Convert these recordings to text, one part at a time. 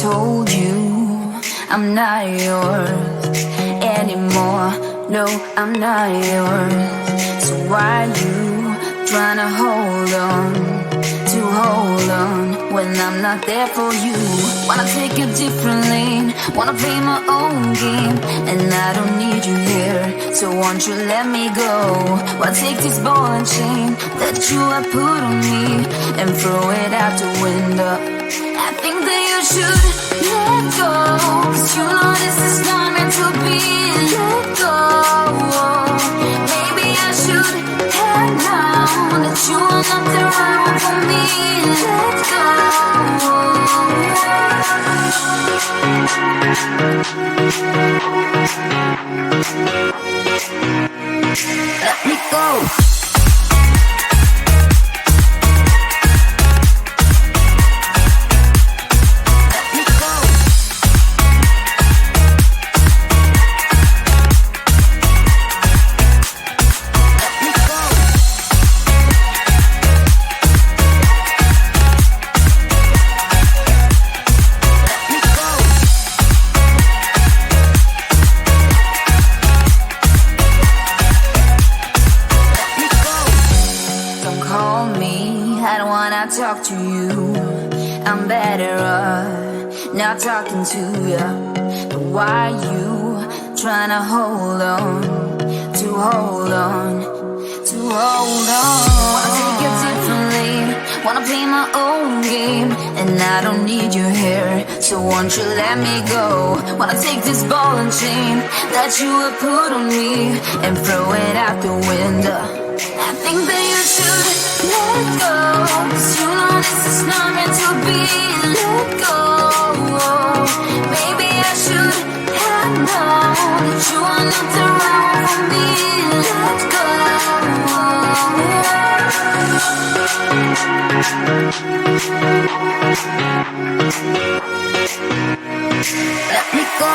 told you I'm not yours anymore. No, I'm not yours. So why you trying to hold on when I'm not there for you? Wanna take a different lane, wanna play my own game, and I don't need you here, so won't you let me go? Wanna take this ball and chain that you have put on me and throw it out the window. I think that you should let go, 'cause you know this is not meant to be. Let go. Maybe I should have known that you are not the right one for me. Let go. Let me go. Talk to you, I'm better off not talking to you. But why you trying to hold on? Wanna take it differently, wanna play my own game, and I don't need you here, so won't you let me go? Wanna take this ball and chain that you have put on me and throw it out the window. I think that you should let go, 'cause you know this is not meant to be. Let go. Maybe I should have known that you are not the right one for me. Let go. Let me go.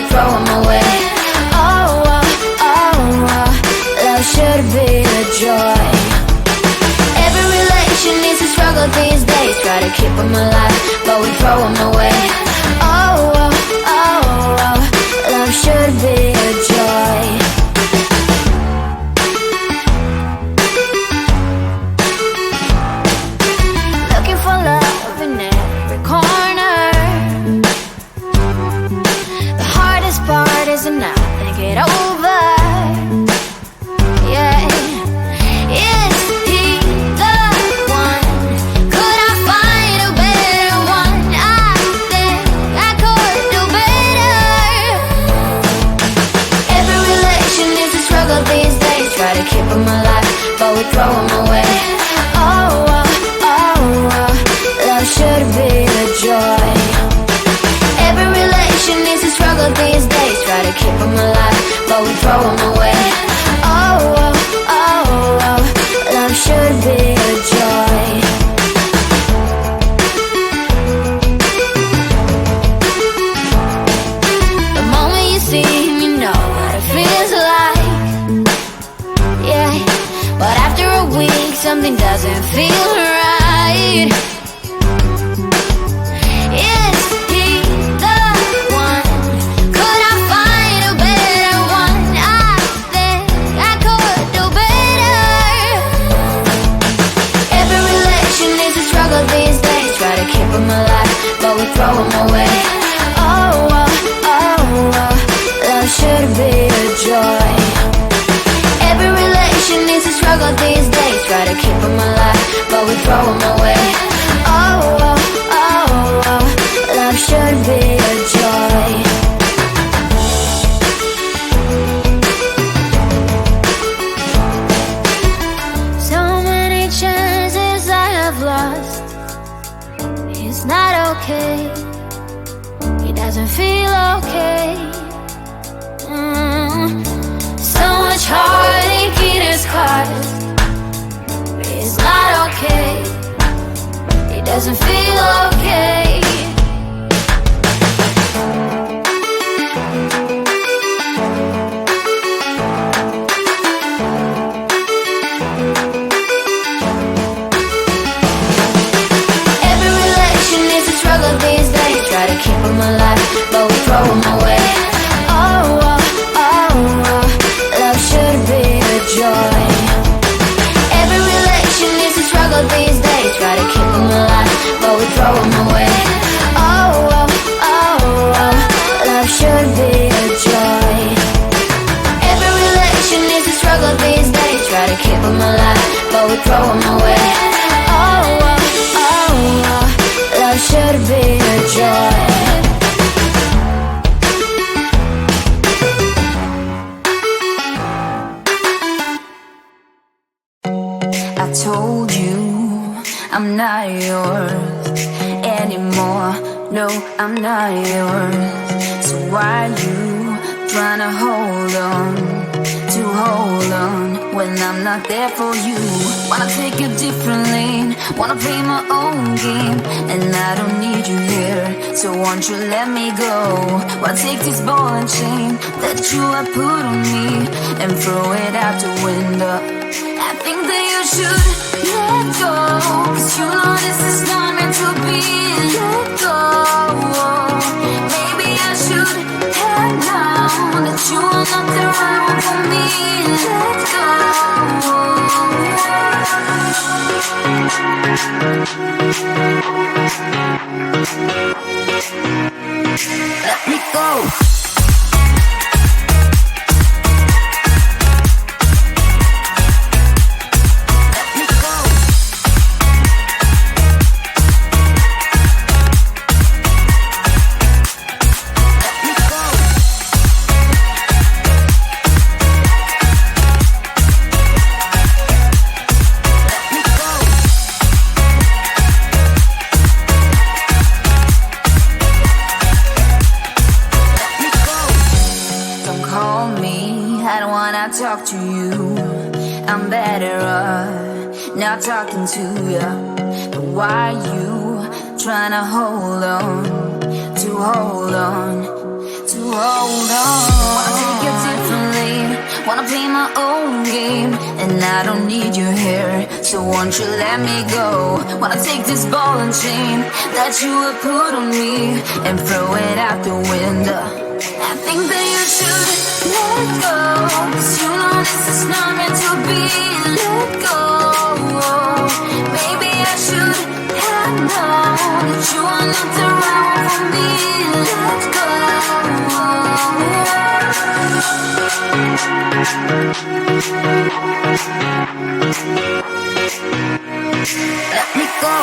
we throw them away. Oh, oh, oh, oh, love should be a joy. Every relation needs a struggle these days. Try to keep them alive, but we throw them away. Oh, oh, oh, oh, love should be a joy. Looking for love in every corner. The hardest part is to not think it over. Yeah. Is he the one? Could I find a better one? I think I could do better. Every relation is a struggle these days. Try to keep them alive, but we throw them away. Oh, oh, oh, oh, love should be a joy. Every relation is a struggle these days. Try to keep them alive, but we throw them away. Oh, oh, oh, oh, love should be a joy. The moment you see him, you know what it feels like. Yeah, but after a week, something doesn't feel right. Is he the one? Could I find a better one? I think I could do better. Every relation is a struggle these days. Try to keep them alive, but we throw them away. Oh, oh, oh, oh, love should be a joy. Every relation is a struggle these days. Try to keep them alive, but we throw them away. Oh, oh, oh, oh, love should be a joy. So many chances I have lost. It's not okay. It doesn't feel okay. So much heartache in his caused. It's not okay. It doesn't feel okay. Every relation is a struggle these days. Try to keep them alive, but we throw them away. Oh, oh, oh, oh, love should be a joy. Every relation is a struggle these days. Try to keep them alive, but we throw them away. Oh, oh, oh, oh, love should be a joy. Every relation is a struggle these days. Try to keep them alive, but we throw them away. Oh, oh, oh, oh, love should be a joy. I told you I'm not yours anymore. No, I'm not yours. So why you trying to hold on when I'm not there for you? Wanna take a different lane, wanna play my own game, and I don't need you here, so won't you let me go? Why take this ball and chain that you have put on me and throw it out the window? I think that you should let go, 'cause you know this is not meant to be. Let go. Maybe I should have known that you are not the right one for me. Let go. Let me go. Talk to you, I'm better off not talking to you. But why you trying to hold on, to hold on, to hold on. Wanna take a different lane, wanna play my own game, and I don't need you here, so won't you let me go? Wanna take this ball and chain that you have put on me and throw it out the window. I think that you should let go, 'cause you know this is not meant to be. Let go. Maybe I should have known that you are not around for me. Let go. Let me go.